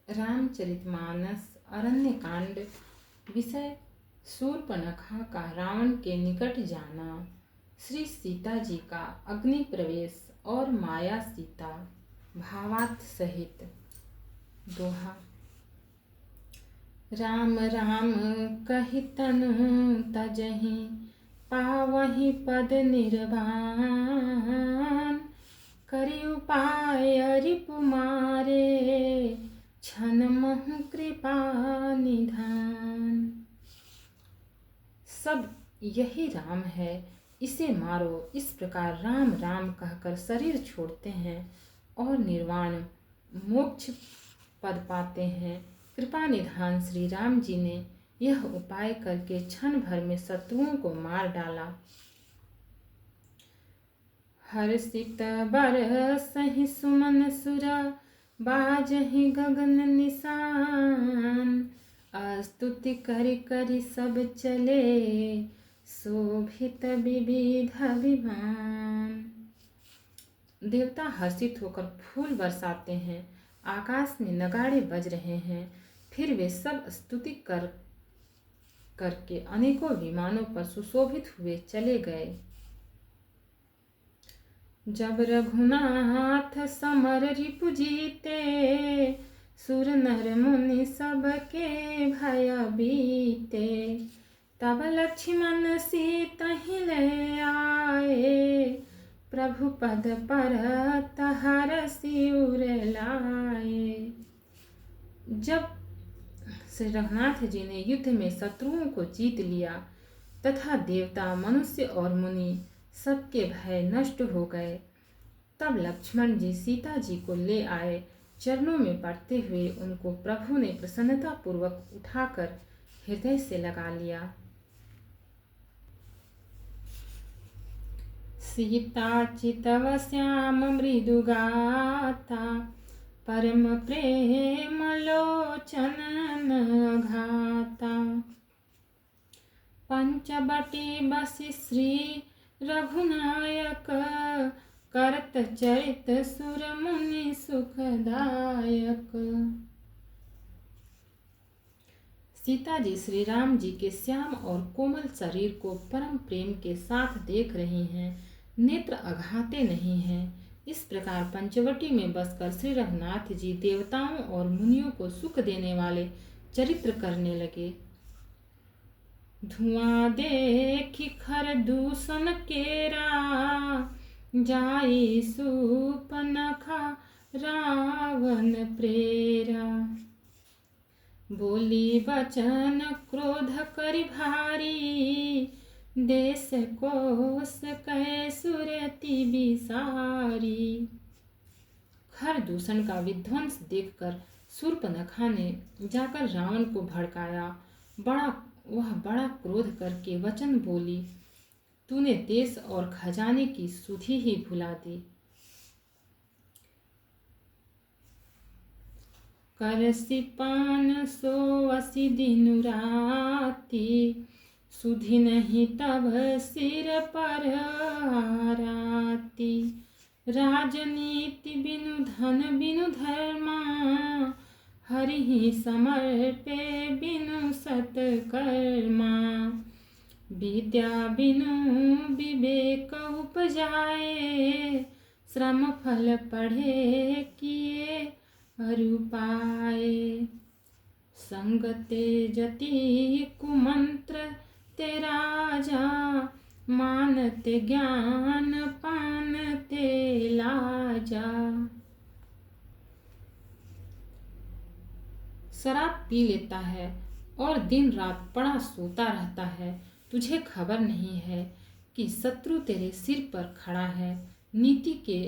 रामचरितमानस अरण्यकांड। विषय शूर्पणखा का रावण के निकट जाना, श्री सीता जी का अग्नि प्रवेश और माया सीता। भावार्थ सहित। दोहा। राम राम कहि तनु तजहि, पावहि पद निर्वाण। करि उपाय रिपु मारे, छन महु कृपा निधान। सब यही राम है, इसे मारो। इस प्रकार राम राम कहकर शरीर छोड़ते हैं और निर्वाण मोक्ष पद पाते हैं। कृपा निधान श्री राम जी ने यह उपाय करके क्षण भर में शत्रुओं को मार डाला। हर्षित बरसहि सुमन सुरा, बाजहि गगन निशान। स्तुति करि करि सब चले, शोभित विविध विमान। देवता हर्षित होकर फूल बरसाते हैं, आकाश में नगाड़े बज रहे हैं। फिर वे सब स्तुति करके अनेकों विमानों पर सुशोभित हुए चले गए। जब रघुनाथ समर रिपु जीते, सुर नर मुनि सबके भय बीते। तब लक्ष्मण सीतहि ले आए, प्रभु पद पर हरषि उर लाए। जब श्री रघुनाथ जी ने युद्ध में शत्रुओं को जीत लिया तथा देवता मनुष्य और मुनि सबके भय नष्ट हो गए, तब लक्ष्मण जी सीता जी को ले आए। चरणों में पड़ते हुए उनको प्रभु ने प्रसन्नता पूर्वक उठाकर हृदय से लगा लिया। सीता चितव श्याम मृदु गाता, परम प्रेम लोचन घाता। पंचवटी बसि श्री रघुनायक, करत चरित सुर मुनि सुखदायक। सीता जी श्री राम जी के श्याम और कोमल शरीर को परम प्रेम के साथ देख रही हैं, नेत्र अघाते नहीं हैं। इस प्रकार पंचवटी में बसकर श्री रघुनाथ जी देवताओं और मुनियों को सुख देने वाले चरित्र करने लगे। धुआं देखी खर दूषण केरा, जाई शूर्पणखा रावण प्रेरा। बोली वचन क्रोध करि भारी, देश कोश कहे सुरति विसारी। खर दूषण का विध्वंस देखकर शूर्पणखा ने जाकर रावण को भड़काया। वह बड़ा क्रोध करके वचन बोली, तूने देश और खजाने की सुधि ही भुला दी। करसि पान सोवसि दिनु राति, सुधि नहीं तब सिर पर आराती। राजनीति बिनु धन बिनु धर्मा, हरिहि समर्पे बिनु सत्कर्मा। विद्या बिनु विवेक उपजाए, श्रम फल पढ़े किए अरुपाए। संग तेजति कुमंत्र ते राजा, मानते ज्ञान पानते लाजा। शराब पी लेता है और दिन रात पड़ा सोता रहता है। तुझे खबर नहीं है कि शत्रु तेरे सिर पर खड़ा है। नीति के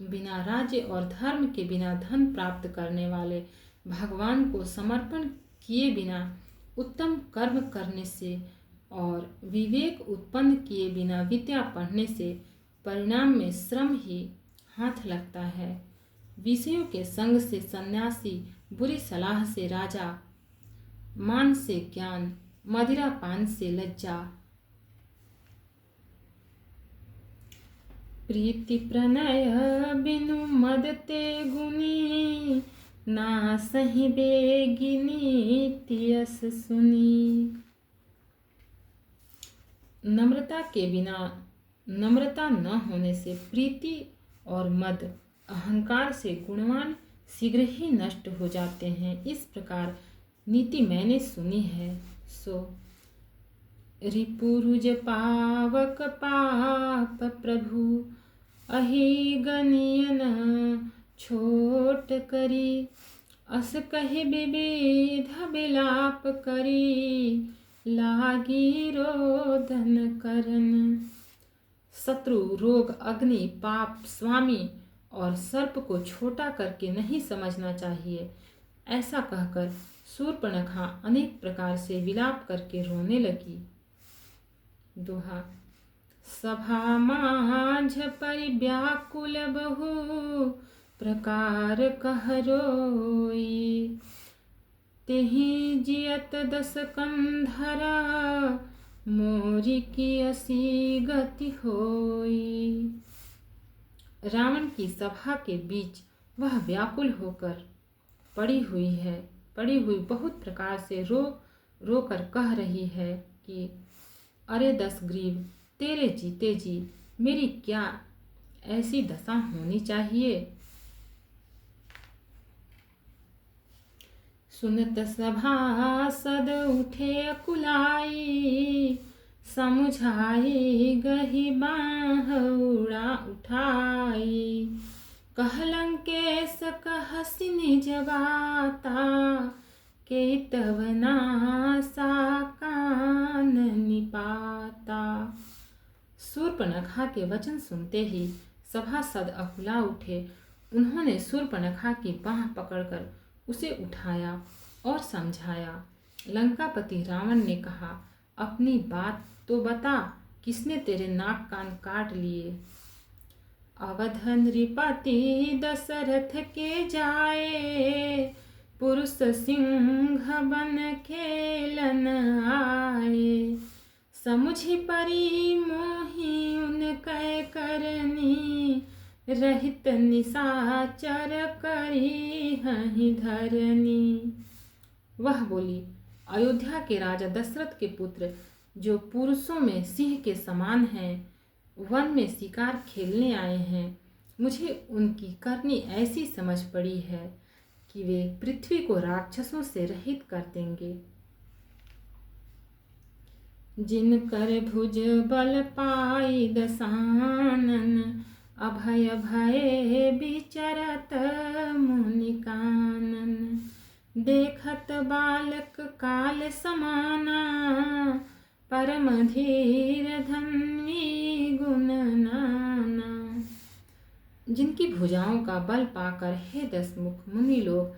बिना राज्य और धर्म के बिना धन प्राप्त करने वाले भगवान को समर्पण किए बिना उत्तम कर्म करने से और विवेक उत्पन्न किए बिना विद्या पढ़ने से परिणाम में श्रम ही हाथ लगता है। विषयों के संग से सन्यासी, बुरी सलाह से राजा, मान से ज्ञान, मदिरा पान से लज्जा। प्रीति प्रणय बिनु मद ते गुनी, ना सही बेगिनी तियस सुनी। नम्रता न होने से प्रीति और मद अहंकार से गुणवान शीघ्र ही नष्ट हो जाते हैं। इस प्रकार नीति मैंने सुनी है। सो रिपुरुज पावक पाप प्रभु अहि गनियन छोट करी। अस कहि विविध विलाप करी लागी रोदन करन। शत्रु, रोग, अग्नि, पाप, स्वामी और सर्प को छोटा करके नहीं समझना चाहिए। ऐसा कहकर शूर्पणखा अनेक प्रकार से विलाप करके रोने लगी। दोहा। सभा माझ परि व्याकुल बहु प्रकार कह रोई। तेहि जियत दस कंधरा मोरी की असी गति होई। रावण की सभा के बीच वह व्याकुल होकर पड़ी हुई बहुत प्रकार से रो कर कह रही है कि अरे दशग्रीव, तेरे जीते जी मेरी क्या ऐसी दशा होनी चाहिए। सुनत सभासद उठे अकुलाई। समुझाई गही बाँह उठाई। कहलंकेश कहसि निज बाता। के तब नासा कान निपाता। शूर्पणखा के वचन सुनते ही सभासद अकुला उठे। उन्होंने शूर्पणखा की बाँह पकड़कर उसे उठाया और समझाया। लंकापति रावण ने कहा, अपनी बात तो बता, किसने तेरे नाक कान काट लिए। अवध नृपति दशरथ के जाए। पुरुष सिंह बन खेलन आए। समुझि परि मोहि उनकै करनी। रहित निशाचर करी हहि धरनी। वह बोली, अयोध्या के राजा दशरथ के पुत्र जो पुरुषों में सिंह के समान हैं, वन में शिकार खेलने आए हैं। मुझे उनकी करनी ऐसी समझ पड़ी है कि वे पृथ्वी को राक्षसों से रहित कर देंगे। जिनकर भुज बल पाई दसानन। अभय भय विचरत मुनि कानन। देखत बालक काल समाना। परम धीर धन्वी गुण नाना। जिनकी भुजाओं का बल पाकर हे दशमुख मुनि लोग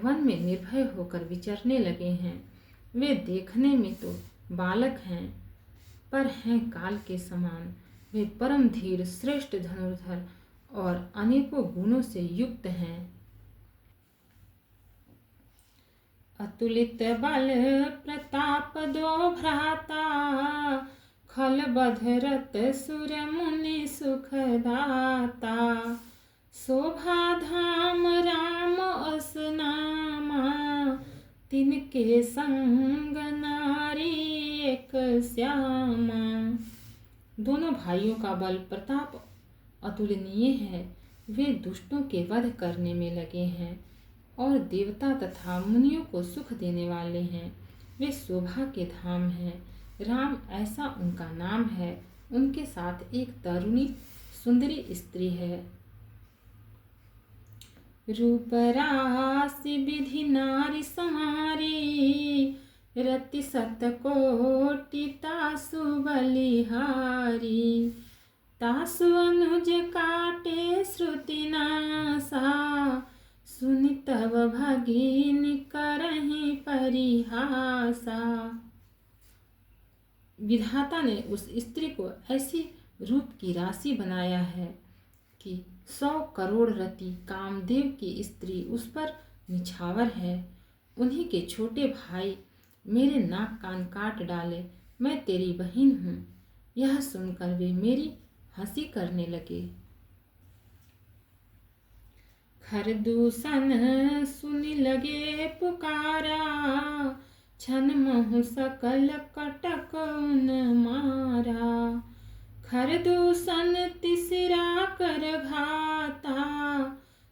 वन में निर्भय होकर विचरने लगे हैं। वे देखने में तो बालक हैं, पर हैं काल के समान। वे परम धीर, श्रेष्ठ धनुर्धर और अनेकों गुणों से युक्त हैं। अतुलित बल प्रताप दो भ्राता। खल बधरत सुर मुनि सुखदाता। शोभा धाम राम अस नामा। तिनके संग नारी एक श्यामा। दोनों भाइयों का बल प्रताप अतुलनीय है। वे दुष्टों के वध करने में लगे हैं और देवता तथा मुनियों को सुख देने वाले हैं। वे शोभा के धाम हैं। राम ऐसा उनका नाम है। उनके साथ एक तरुणी सुंदरी स्त्री है। रूप राशि विधि नारी समारी। रति शतकोटि तासु बलिहारी। तासु अनुज काटे श्रुति नासा। सुनि तब भगिनी करहि परिहासा। विधाता ने उस स्त्री को ऐसी रूप की राशि बनाया है कि 100 करोड़ रति कामदेव की स्त्री उस पर निछावर है। उन्हीं के छोटे भाई मेरे नाक कान काट डाले। मैं तेरी बहन हूँ। यह सुनकर वे मेरी हंसी करने लगे। खरदूषण सुनि लगे पुकारा, छन मोह सकल कटक उन मारा। खरदूषण तिसरा कर घाता,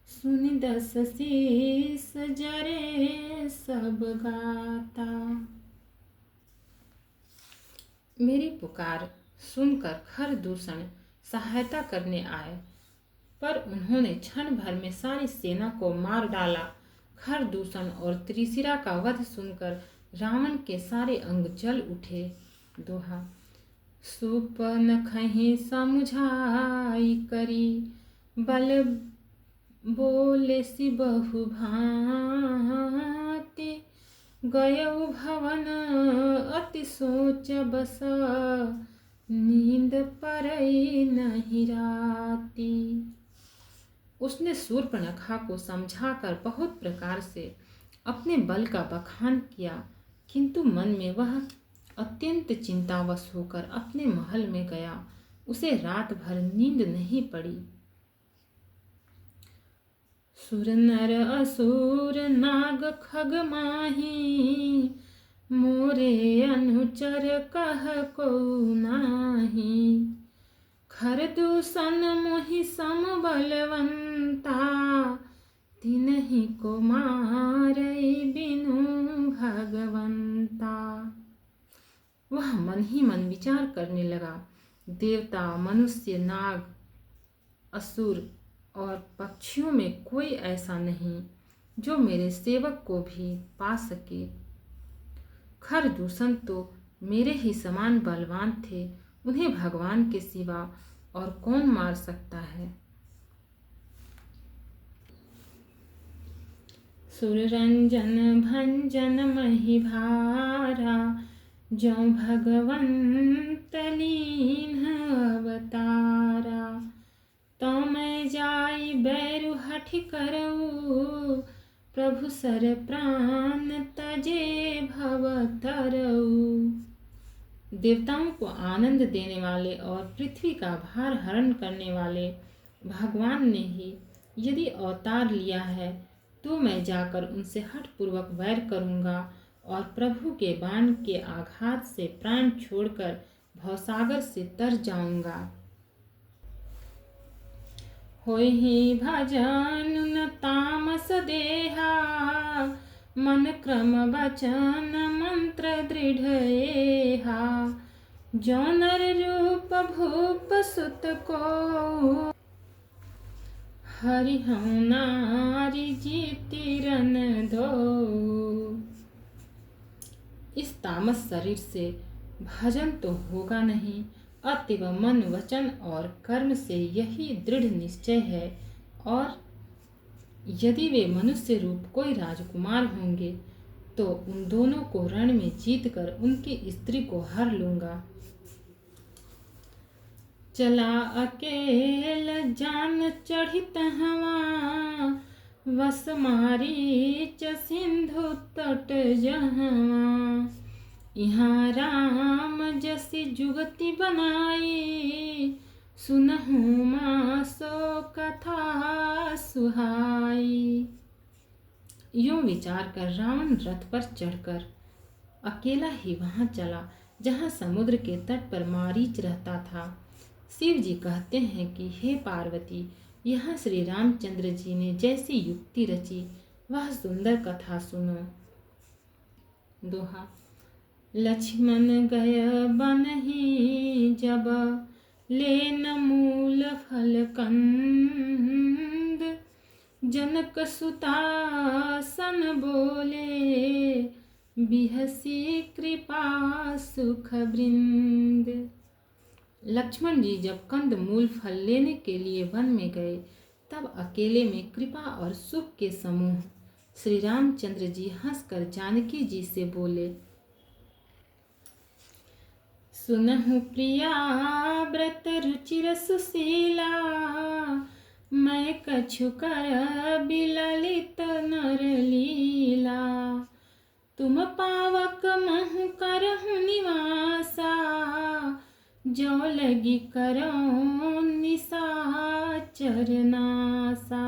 सुनि 10 शीस जरे सब गाता। मेरी पुकार सुनकर खरदूषण सहायता करने आए, पर उन्होंने क्षण भर में सारी सेना को मार डाला। खरदूषण और त्रिशिरा का वध सुनकर रावण के सारे अंग जल उठे। दोहा। सुपनखहि समुझाई करी, बल बोले सि बहु भांति। गयउ भवन अति सोच बस, नींद परई नहीं राती। उसने शूर्पणखा को समझाकर बहुत प्रकार से अपने बल का बखान किया, किंतु मन में वह अत्यंत चिंतावश होकर अपने महल में गया। उसे रात भर नींद नहीं पड़ी। सुर नर असुर नाग खग माही, मोरे अनुचर कह को नाही। खरदूषण मोहि सम बलवंता, तिन्हि को मारई बिनु भगवंता। वह मन ही मन विचार करने लगा, देवता, मनुष्य, नाग, असुर और पक्षियों में कोई ऐसा नहीं जो मेरे सेवक को भी पा सके। खरदूषण तो मेरे ही समान बलवान थे, उन्हें भगवान के सिवा और कौन मार सकता है। सुररंजन भंजन मही भारा, जो भगवंत लीन अवतारा। तो मैं जाई बैरु हठि करऊ, प्रभु सर प्राण तजे भव तरऊ। देवताओं को आनंद देने वाले और पृथ्वी का भार हरण करने वाले भगवान ने ही यदि अवतार लिया है, तो मैं जाकर उनसे हठपूर्वक वैर करूंगा और प्रभु के बाण के आघात से प्राण छोड़कर भवसागर से तर जाऊंगा। होहि भजन न तामस देहा, मन क्रम वचन मंत्र दृढ़ एहा। जो नर रूप भूप सुत को, हरि हूँ नारी जीति रन दो। इस तामस शरीर से भजन तो होगा नहीं, अतएव मन, वचन और कर्म से यही दृढ़ निश्चय है। और यदि वे मनुष्य रूप कोई राजकुमार होंगे, तो उन दोनों को रण में जीतकर उनकी स्त्री को हर लूंगा। चला अकेल जान चढ़ित हवा, वस मारीच सिंधु तट जहाँ। यहाँ राम जसी जुगति बनाई, सुनहु माँ सो कथा सुहाई। यूं विचार कर रावण रथ पर चढ़कर अकेला ही वहां चला जहां समुद्र के तट पर मारीच रहता था। शिव जी कहते हैं कि हे पार्वती, यहाँ श्री रामचंद्र जी ने जैसी युक्ति रची वह सुंदर कथा सुनो। दोहा। लक्ष्मण गय बनहि जब, लेन मूल फल कंद। जनक सुता सन बोले, बिहसी कृपा सुख वृंद। लक्ष्मण जी जब कंद मूल फल लेने के लिए वन में गए, तब अकेले में कृपा और सुख के समूह श्री रामचंद्र जी हंसकर जानकी जी से बोले, सुनहु प्रिया व्रत रुचिर सुशीला, मैं कछु कर बिललित नर लीला। तुम पावक महु करहु निवासा, जो लगी करो निशाचर नासा।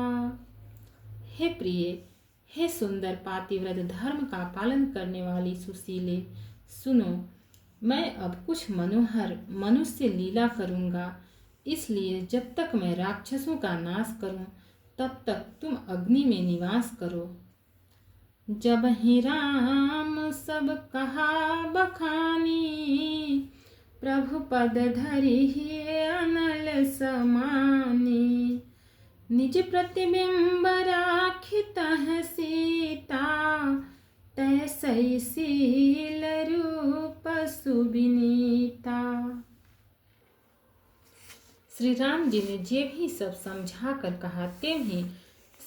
हे प्रिय, हे सुंदर पातिव्रत धर्म का पालन करने वाली सुशीले, सुनो, मैं अब कुछ मनोहर मनुष्य लीला करूँगा। इसलिए जब तक मैं राक्षसों का नाश करूं, तब तक तुम अग्नि में निवास करो। जब ही राम सब कहा बखानी, प्रभु पद धरि ही अनल समानी। निज प्रतिबिंब राखित है सीता, तैसई शील रूप सुबिनीता। श्री राम जी ने जे भी सब समझा कर कहा, ही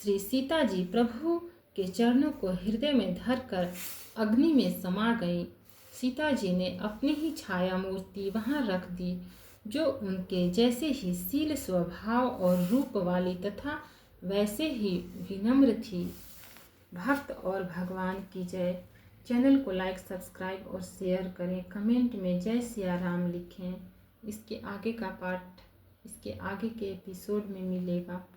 श्री सीता जी प्रभु के चरणों को हृदय में धरकर अग्नि में समा गई। सीता जी ने अपनी ही छाया मूर्ति वहां रख दी, जो उनके जैसे ही शील स्वभाव और रूप वाली तथा वैसे ही विनम्र थी। भक्त और भगवान की जय। चैनल को लाइक, सब्सक्राइब और शेयर करें। कमेंट में जय सिया राम लिखें। इसके आगे के एपिसोड में मिलेगा।